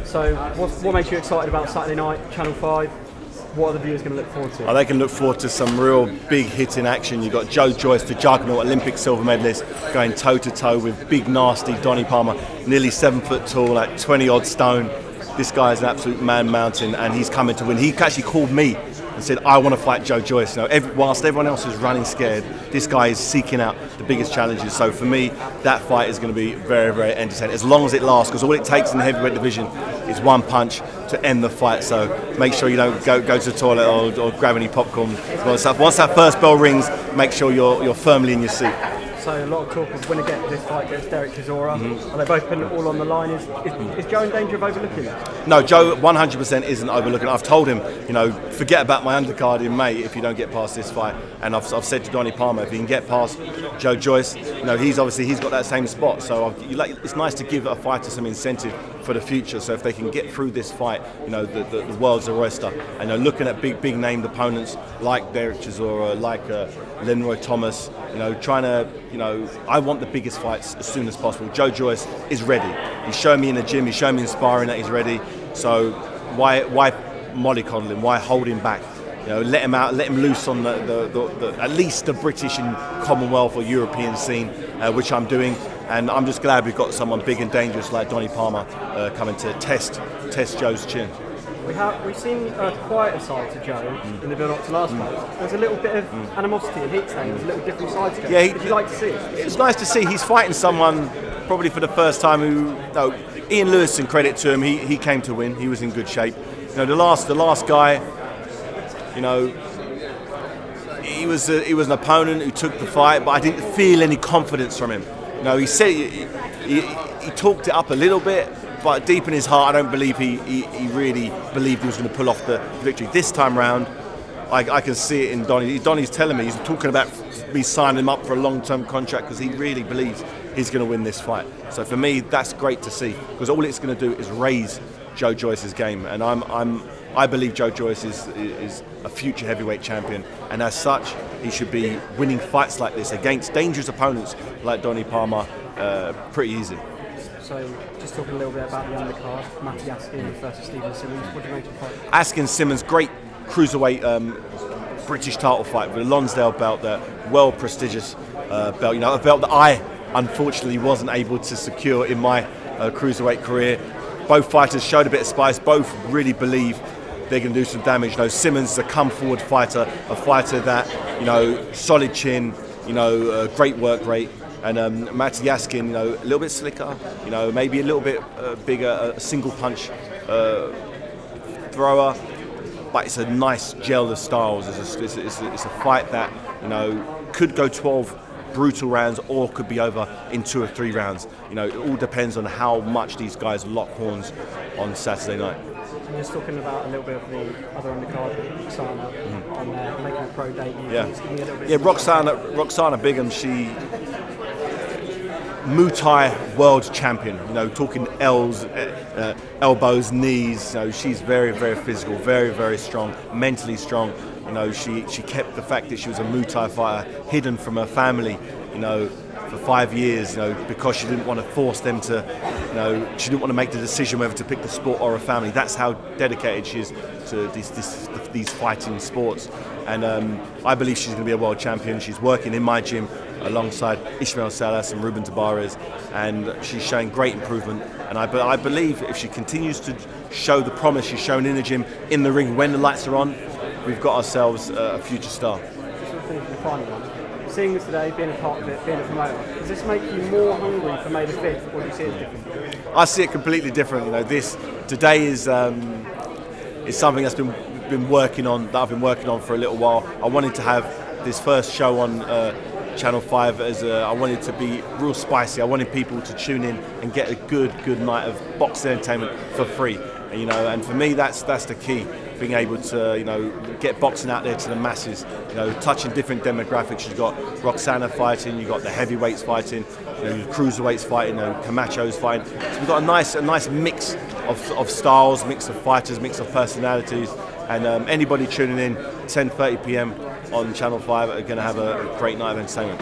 So what makes you excited about Saturday night, Channel 5? What are the viewers going to look forward to? Oh, they can look forward to some real big hitting action. You've got Joe Joyce, the juggernaut, Olympic silver medalist, going toe-to-toe with big, nasty Donnie Palmer, nearly 7 foot tall, like 20 odd stone. This guy is an absolute man-mountain, and he's coming to win. He actually called me and said, I want to fight Joe Joyce. You know, whilst everyone else is running scared, this guy is seeking out the biggest challenges. So for me, that fight is going to be very, very entertaining, as long as it lasts, because all it takes in the heavyweight division is one punch to end the fight. So make sure you don't go to the toilet or grab any popcorn. Once that first bell rings, make sure you're firmly in your seat. So a lot of talk of winner gets this fight against Derek Chisora. Are they both putting it all on the line? Is Joe in danger of overlooking it? No, Joe 100% isn't overlooking it. I've told him, you know, forget about my undercard in May if you don't get past this fight. And I've said to Donnie Palmer, if he can get past Joe Joyce, you know, he's got that same spot. So it's nice to give a fighter some incentive for the future. So if they can get through this fight, you know, the world's a oyster. And looking at big named opponents like Derek Chisora, like Lenroy Thomas, you know, trying to, you know, I want the biggest fights as soon as possible. Joe Joyce is ready. He's shown me in the gym, he's shown me in sparring that he's ready. So why mollycoddle him? Why hold him back? You know, let him out, let him loose on the at least the British and Commonwealth or European scene, which I'm doing. And I'm just glad we've got someone big and dangerous like Donnie Palmer coming to test Joe's chin. We've seen a quieter side to Joe in the build-up to last fight. There's a little bit of animosity and heat saying there's a little different side to Joe. Yeah, would you like to see it? It's nice to see he's fighting someone probably for the first time who, no, Ian Lewis, and credit to him, he came to win. He was in good shape. You know, the last guy, you know, he was an opponent who took the fight, but I didn't feel any confidence from him. You know, he said he talked it up a little bit, but deep in his heart, I don't believe he really believed he was going to pull off the victory. This time round, I can see it in Donnie. Donnie's telling me, he's talking about me signing him up for a long-term contract because he really believes he's going to win this fight. So for me, that's great to see, because all it's going to do is raise Joe Joyce's game, and I believe Joe Joyce is a future heavyweight champion, and as such, he should be winning fights like this against dangerous opponents like Donnie Palmer pretty easy. So, just talking a little bit about the undercard, Matty Askin versus Stephen Simmons. What do you make of the fight? Askin Simmons, great cruiserweight British title fight with a Lonsdale belt, that well prestigious belt. You know, a belt that I unfortunately wasn't able to secure in my cruiserweight career. Both fighters showed a bit of spice. Both really believe they're going to do some damage. You know, Simmons is a come-forward fighter, a fighter that, you know, solid chin, you know, great work rate. And Matty Askin, you know, a little bit slicker, you know, maybe a little bit bigger, a single punch thrower, but it's a nice gel of styles. It's a fight that, you know, could go 12 brutal rounds or could be over in 2 or 3 rounds. You know, it all depends on how much these guys lock horns on Saturday night. And just talking about a little bit of the other undercard, Roxana, on there, making a pro debut. Yeah, Roxana Bigham, she Muay Thai world champion. You know, talking L's, elbows, knees. You know, she's very, very physical, very, very strong, mentally strong. You know, she kept the fact that she was a Muay Thai fighter hidden from her family, you know, for 5 years, you know, because she didn't want to force them to, you know, she didn't want to make the decision whether to pick the sport or a family. That's how dedicated she is to these fighting sports. And I believe she's going to be a world champion. She's working in my gym alongside Ishmael Salas and Ruben Tabarez, and she's showing great improvement. And I believe if she continues to show the promise she's shown in the gym, in the ring, when the lights are on, we've got ourselves a future star. Just to finish the final one. Seeing this today, being a part of it, being a promoter, does this make you more hungry for May the 5th, or do you see it differently? I see it completely different. You know, today is something that's been working on, that I've been working on for a little while. I wanted to have this first show on Channel 5 I wanted to be real spicy. I wanted people to tune in and get a good night of boxing entertainment for free. And, you know, and for me, that's the key. Being able to, you know, get boxing out there to the masses, you know, touching different demographics. You've got Roxana fighting, you've got the heavyweights fighting, you know, cruiserweights fighting, you know, Camacho's fighting. So we've got a nice mix of styles, mix of fighters, mix of personalities. And anybody tuning in 10:30 p.m. on Channel 5 are going to have a great night of entertainment.